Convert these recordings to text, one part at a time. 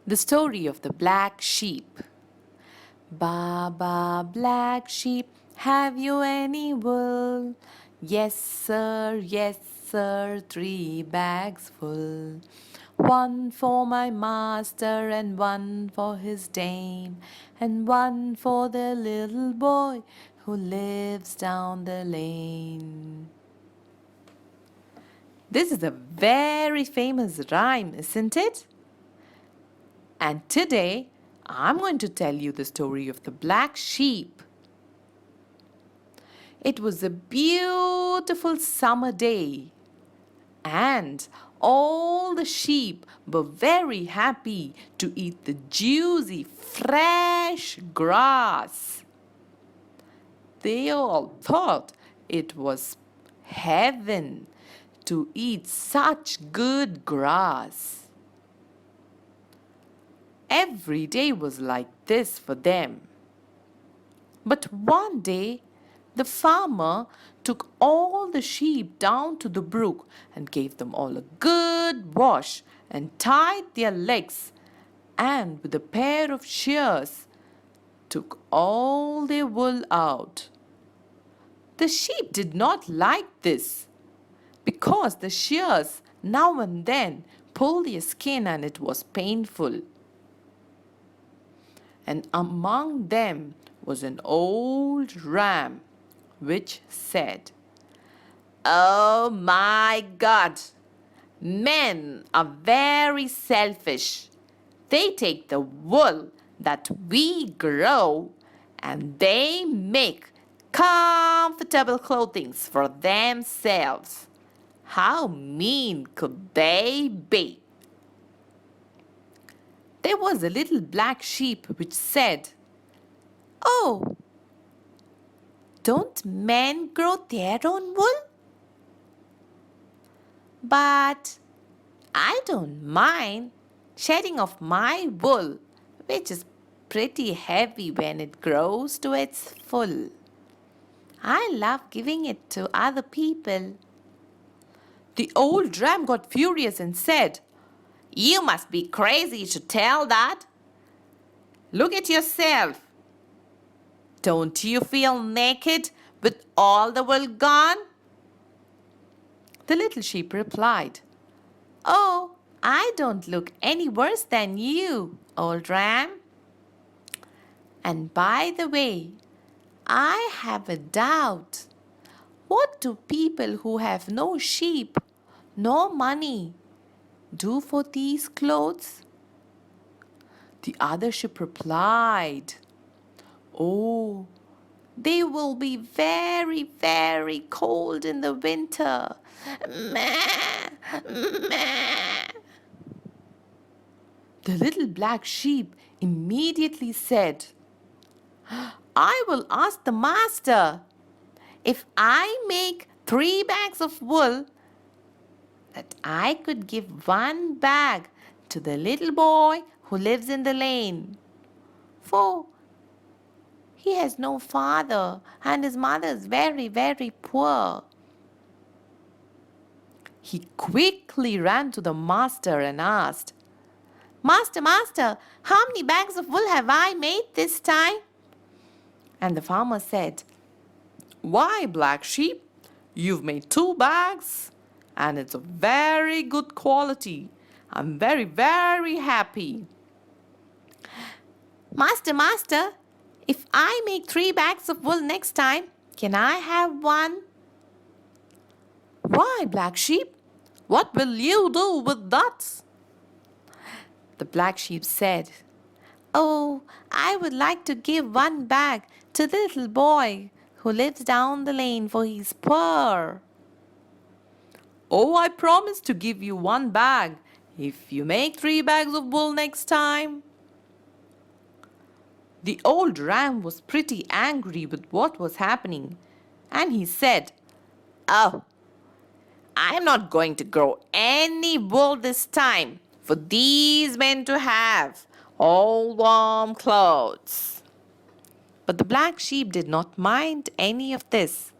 The story of the black sheep. Baba, black sheep, have you any wool? Yes, sir, 3 bags full. One for my master, and one for his dame, and one for the little boy who lives down the lane. This is a very famous rhyme, isn't it? And today, I'm going to tell you the story of the black sheep. It was a beautiful summer day, and all the sheep were very happy to eat the juicy, fresh grass. They all thought it was heaven to eat such good grass. Every day was like this for them. But one day, the farmer took all the sheep down to the brook and gave them all a good wash and tied their legs, and with a pair of shears took all their wool out. The sheep did not like this because the shears now and then pulled their skin and it was painful. And among them was an old ram which said, "Oh my God, men are very selfish. They take the wool that we grow and they make comfortable clothing for themselves. How mean could they be?" There was a little black sheep which said, "Oh, don't men grow their own wool? But I don't mind shedding off my wool, which is pretty heavy when it grows to its full. I love giving it to other people." The old ram got furious and said, "You must be crazy to tell that. Look at yourself. Don't you feel naked with all the wool gone?" The little sheep replied, "Oh, I don't look any worse than you, old ram. And by the way, I have a doubt. What do people who have no sheep, no money, do for these clothes?" The other sheep replied, "Oh, they will be very, very cold in the winter. Meh, meh." The little black sheep immediately said, "I will ask the master if I make 3 bags of wool that I could give 1 bag to the little boy who lives in the lane. For he has no father and his mother is very, very poor." He quickly ran to the master and asked, Master, how many bags of wool have I made this time?" And the farmer said, "Why, black sheep, you've made 2 bags, and it's of very good quality. I'm very, very happy." Master, if I make 3 bags of wool next time, can I have one?" "Why, black sheep, what will you do with that?" The black sheep said, "Oh, I would like to give 1 bag to the little boy who lives down the lane, for he's poor." "Oh, I promise to give you 1 bag if you make 3 bags of wool next time." The old ram was pretty angry with what was happening, and he said, "Oh, I am not going to grow any wool this time for these men to have all warm clothes." But the black sheep did not mind any of this,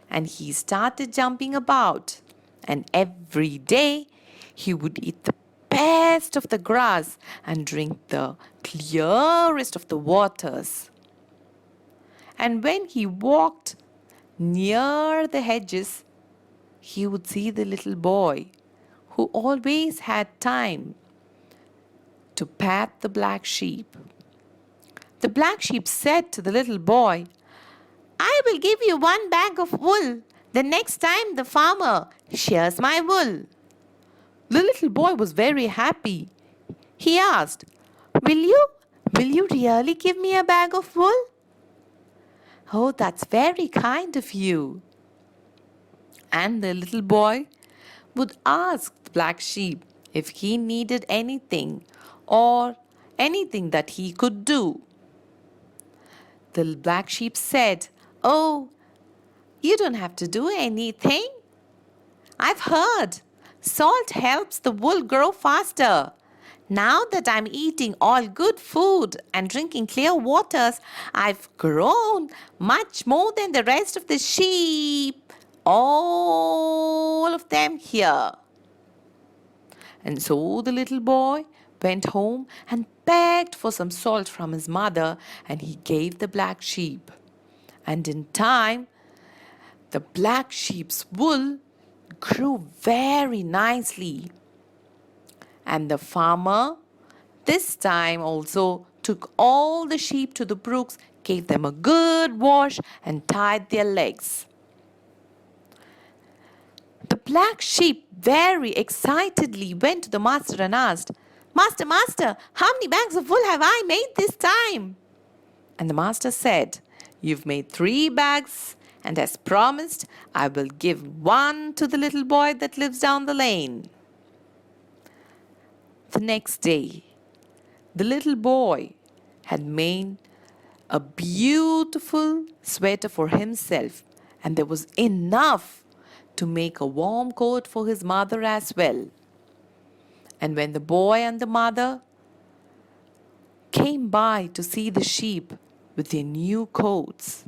and he started jumping about, and every day he would eat the best of the grass and drink the clearest of the waters. And when he walked near the hedges, he would see the little boy who always had time to pat the black sheep. The black sheep said to the little boy, I will give you 1 bag of wool the next time the farmer shears my wool. The little boy was very happy. He asked, Will you really give me a bag of wool? Oh, that's very kind of you. And the little boy would ask the black sheep if he needed anything or anything that he could do. The black sheep said, Oh, you don't have to do anything. I've heard salt helps the wool grow faster. Now that I'm eating all good food and drinking clear waters, I've grown much more than the rest of the sheep. All of them here. And so the little boy went home and begged for some salt from his mother, and he gave the black sheep. And in time, the black sheep's wool grew very nicely. And the farmer this time also took all the sheep to the brooks, gave them a good wash, and tied their legs. The black sheep very excitedly went to the master and asked, Master, master, how many bags of wool have I made this time? And the master said, You've made 3 bags, and as promised, I will give 1 to the little boy that lives down the lane. The next day, the little boy had made a beautiful sweater for himself, and there was enough to make a warm coat for his mother as well. And when the boy and the mother came by to see the sheep with their new coats,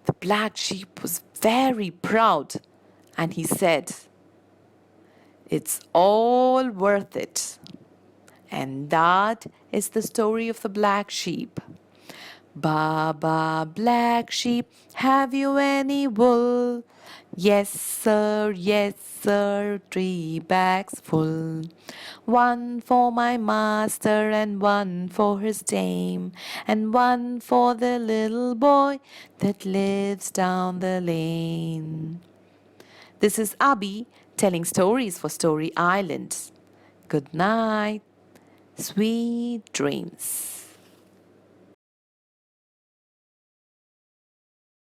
the black sheep was very proud, and he said, It's all worth it. And that is the story of the black sheep. Baba, black sheep, have you any wool? Yes, sir, 3 bags full. 1 for my master, and 1 for his dame, and 1 for the little boy that lives down the lane. This is Abby telling stories for Story Island. Good night, sweet dreams.